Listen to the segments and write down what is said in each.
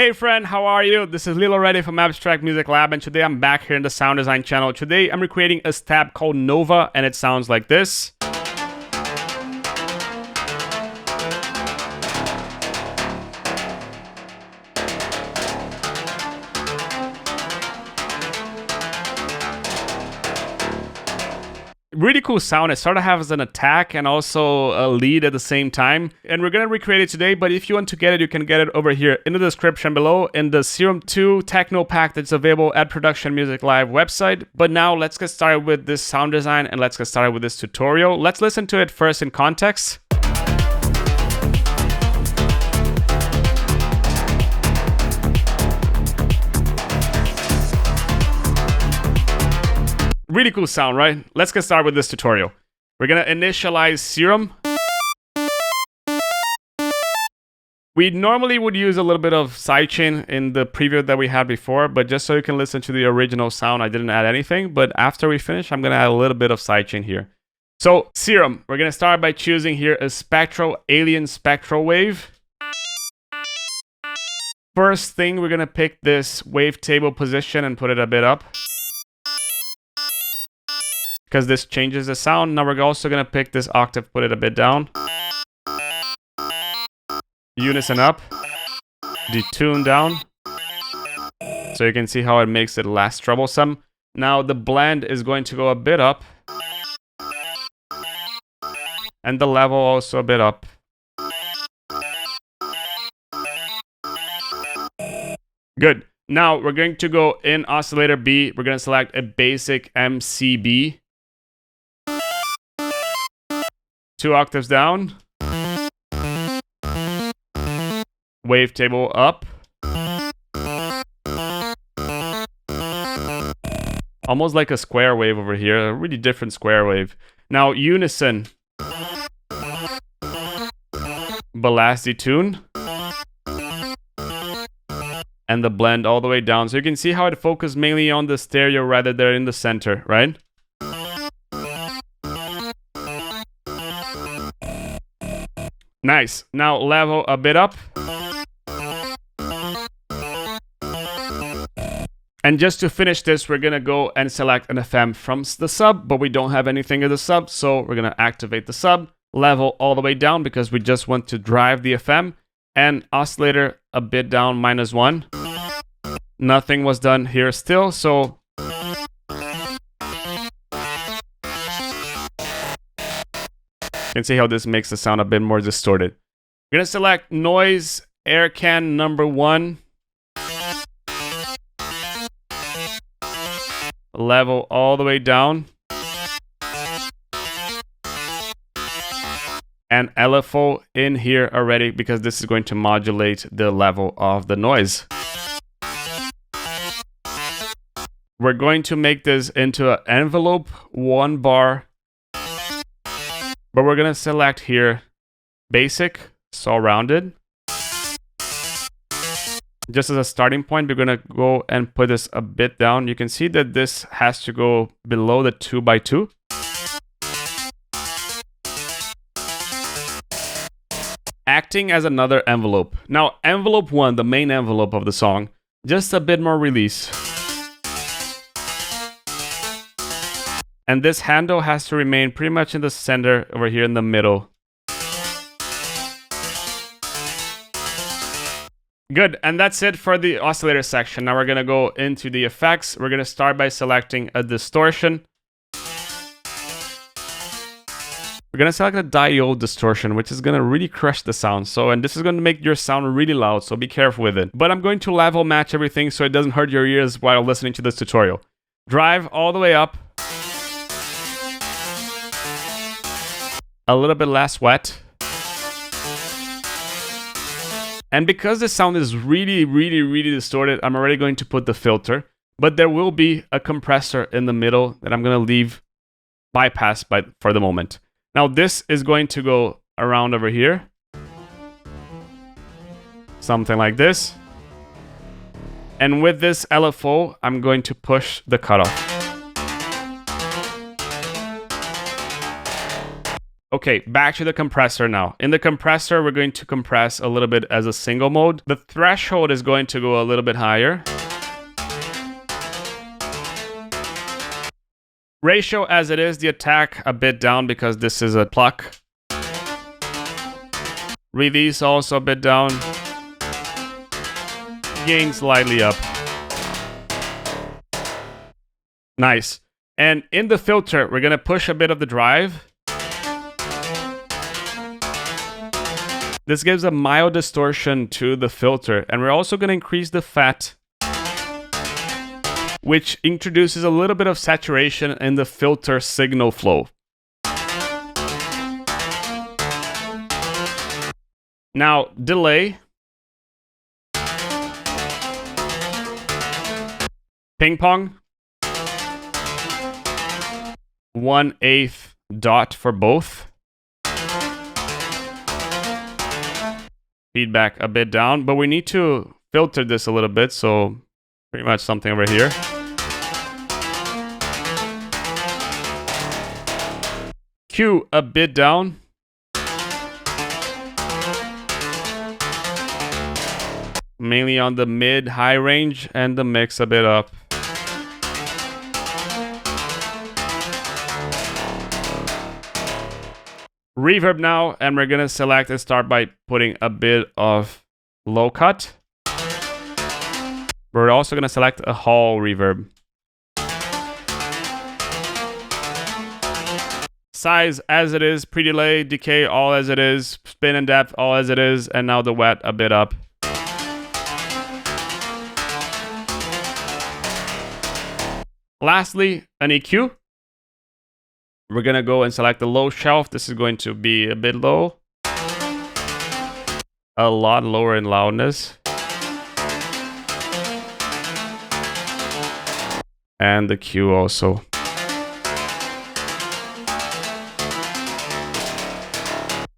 Hey friend, how are you? This is Leo Lauretti from Abstract Music Lab, and today I'm back here in the sound design channel. Today I'm recreating a stab called Nova, and it sounds like this. Really cool sound. It sort of has an attack and also a lead at the same time. And we're going to recreate it today, but if you want to get it, you can get it over here in the description below in the Serum 2 Techno pack that's available at Production Music Live website. But now let's get started with this sound design and let's get started with this tutorial. Let's listen to it first in context. Really cool sound, right? Let's get started with this tutorial. We're gonna initialize Serum. We normally would use a little bit of sidechain in the preview that we had before, but just so you can listen to the original sound, I didn't add anything. But after we finish, I'm gonna add a little bit of sidechain here. So Serum, we're gonna start by choosing here a spectral alien spectral wave. First thing, we're gonna pick this wavetable position and put it a bit up, because this changes the sound. Now we're also going to pick this octave, put it a bit down. Unison up. Detune down. So you can see how it makes it less troublesome. Now the blend is going to go a bit up. And the level also a bit up. Good. Now we're going to go in Oscillator B. We're going to select a basic MCB. 2 octaves down. Wavetable up. Almost like a square wave over here. A really different square wave. Now unison. But last detune. And the blend all the way down. So you can see how it focused mainly on the stereo rather than in the center, right? Nice. Now level a bit up. And just to finish this, we're going to go and select an FM from the sub, but we don't have anything in the sub, so we're going to activate the sub. Level all the way down because we just want to drive the FM. And oscillator a bit down, -1. Nothing was done here still, so you can see how this makes the sound a bit more distorted. We're going to select noise, air can number 1. Level all the way down. And LFO in here already because this is going to modulate the level of the noise. We're going to make this into an envelope, 1 bar. But we're going to select here basic, so rounded. Just as a starting point, we're going to go and put this a bit down. You can see that this has to go below the 2x2. Acting as another envelope. Now, envelope 1, the main envelope of the song, just a bit more release. And this handle has to remain pretty much in the center over here in the middle. Good, and that's it for the oscillator section. Now we're going to go into the effects. We're going to start by selecting a distortion. We're going to select a diode distortion, which is going to really crush the sound. And this is going to make your sound really loud, so be careful with it. But I'm going to level match everything so it doesn't hurt your ears while listening to this tutorial. Drive all the way up. A little bit less wet. And because the sound is really distorted, I'm already going to put the filter. But there will be a compressor in the middle that I'm going to leave bypass for the moment. Now this is going to go around over here. Something like this. And with this LFO, I'm going to push the cutoff. Okay, back to the compressor now. In the compressor, we're going to compress a little bit as a single mode. The threshold is going to go a little bit higher. Ratio as it is, the attack a bit down because this is a pluck. Release also a bit down. Gain slightly up. Nice. And in the filter, we're going to push a bit of the drive. This gives a mild distortion to the filter. And we're also going to increase the fat, which introduces a little bit of saturation in the filter signal flow. Now, delay. Ping pong. 1/8 dot for both. Feedback a bit down, but we need to filter this a little bit, so pretty much something over here. Q a bit down. Mainly on the mid-high range, and the mix a bit up. Reverb now, and we're gonna select and start by putting a bit of low cut. We're also gonna select a hall reverb. Size as it is, pre-delay, decay all as it is, spin and depth all as it is, and now the wet a bit up. Lastly, an EQ. We're gonna go and select the low shelf. This is going to be a bit low. A lot lower in loudness. And the Q also.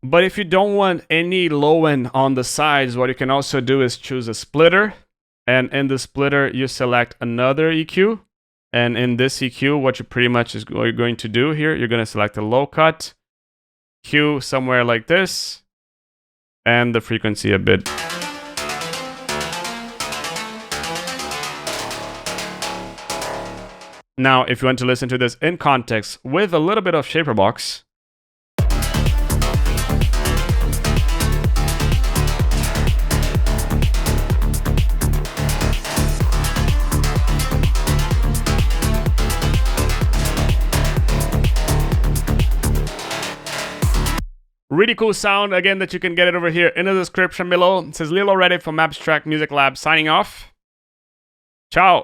But if you don't want any low end on the sides, what you can also do is choose a splitter. And in the splitter, you select another EQ. And in this EQ, what you pretty much is what you're going to do here, you're going to select a low cut, Q somewhere like this, and the frequency a bit. Now, if you want to listen to this in context with a little bit of shaper box, really cool sound, again, that you can get it over here in the description below. It says Leo Lauretti from Abstract Music Lab signing off. Ciao.